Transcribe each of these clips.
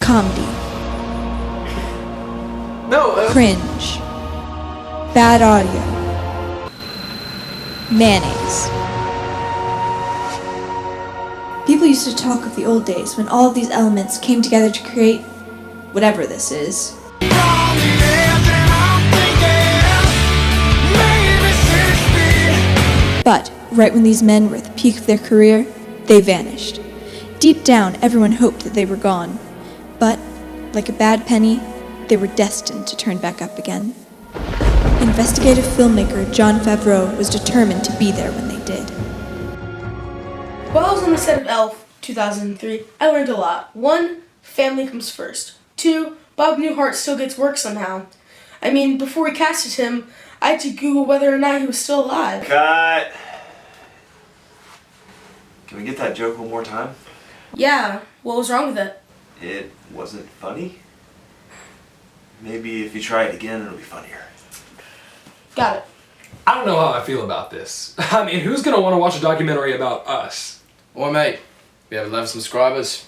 comedy, No, cringe, bad audio, mayonnaise. People used to talk of the old days when all of these elements came together to create whatever this is. But right when these men were at the peak of their career, they vanished. Deep down, everyone hoped that they were gone. But, like a bad penny, they were destined to turn back up again. Investigative filmmaker Jon Favreau was determined to be there when they did. While I was on the set of Elf 2003, I learned a lot. 1, family comes first. 2, Bob Newhart still gets work somehow. I mean, before we casted him, I had to Google whether or not he was still alive. Cut. Can we get that joke one more time? Yeah, what was wrong with it? It wasn't funny. Maybe if you try it again, it'll be funnier. Got it. I don't know how I feel about this. I mean, who's gonna want to watch a documentary about us? Oi mate, we have 11 subscribers.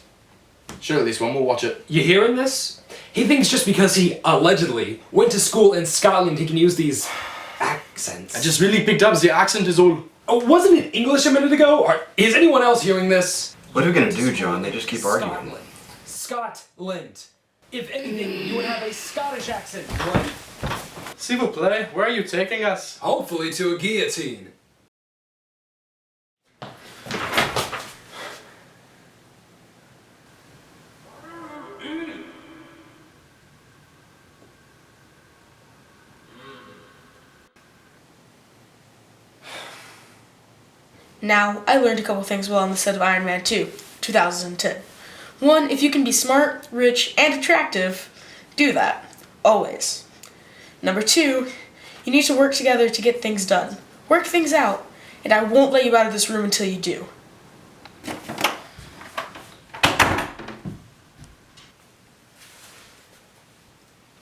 Sure, at least one will watch it. You hearing this? He thinks just because he allegedly went to school in Scotland he can use these accents. I just really picked up the accent is all. Oh, wasn't it English a minute ago? Or is anyone else hearing this? What are we gonna do, John? They just keep arguing. Scotland. If anything, you would have a Scottish accent, Glenn. S'il vous plaît, where are you taking us? Hopefully to a guillotine. Now, I learned a couple things while on the set of Iron Man 2, 2010. 1, if you can be smart, rich, and attractive, do that. Always. Number 2, you need to work together to get things done. Work things out, and I won't let you out of this room until you do.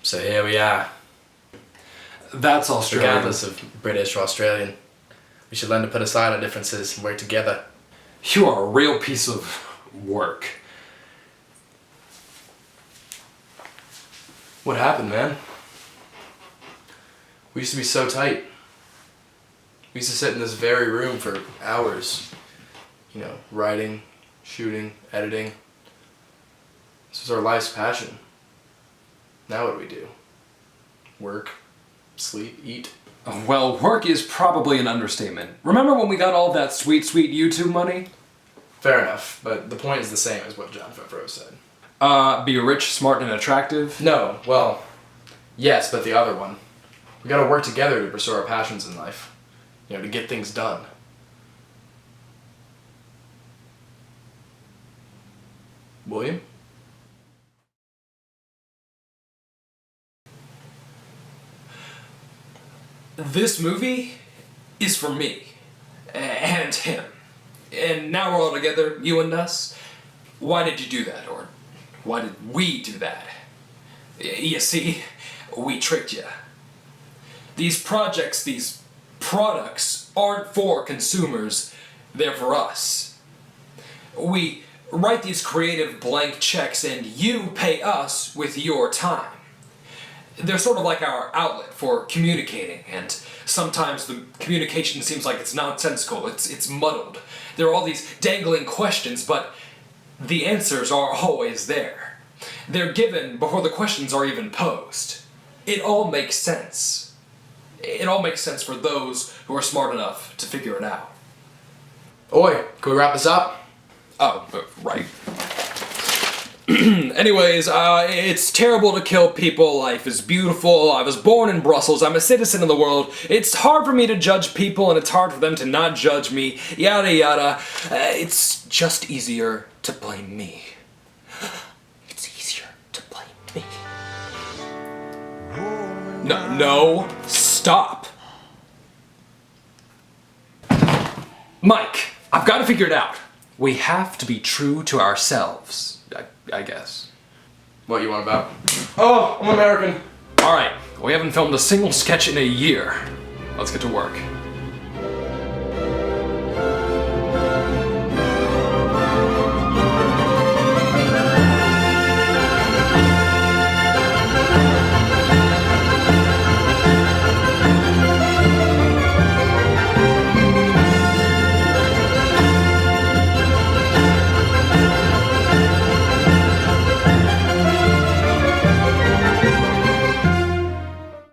So here we are, That's Australian. regardless of British or Australian. We should learn to put aside our differences and work together. You are a real piece of work. What happened, man? We used to be so tight. We used to sit in this very room for hours. You know, writing, shooting, editing. This was our life's passion. Now what do we do? Work, sleep, eat. Well, work is probably an understatement. Remember when we got all that sweet, sweet YouTube money? Fair enough, but the point is the same as what Jon Favreau said. Be rich, smart, and attractive? No, well, yes, but the other one. We gotta work together to pursue our passions in life. You know, to get things done. William? This movie is for me. And him. And now we're all together, you and us. Why did you do that? Or why did we do that? You see, we tricked you. These projects, these products aren't for consumers, they're for us. We write these creative blank checks and you pay us with your time. They're sort of like our outlet for communicating, and sometimes the communication seems like it's nonsensical, it's muddled. There are all these dangling questions, but the answers are always there. They're given before the questions are even posed. It all makes sense. It all makes sense for those who are smart enough to figure it out. Oi, can we wrap this up? Oh, right. Anyways, it's terrible to kill people. Life is beautiful. I was born in Brussels. I'm a citizen of the world. It's hard for me to judge people, and it's hard for them to not judge me. Yada yada. It's just easier to blame me. It's easier to blame me. No, stop. Mike, I've got to figure it out. We have to be true to ourselves. I guess. What you want about? Oh, I'm American. Alright, we haven't filmed a single sketch in a year. Let's get to work.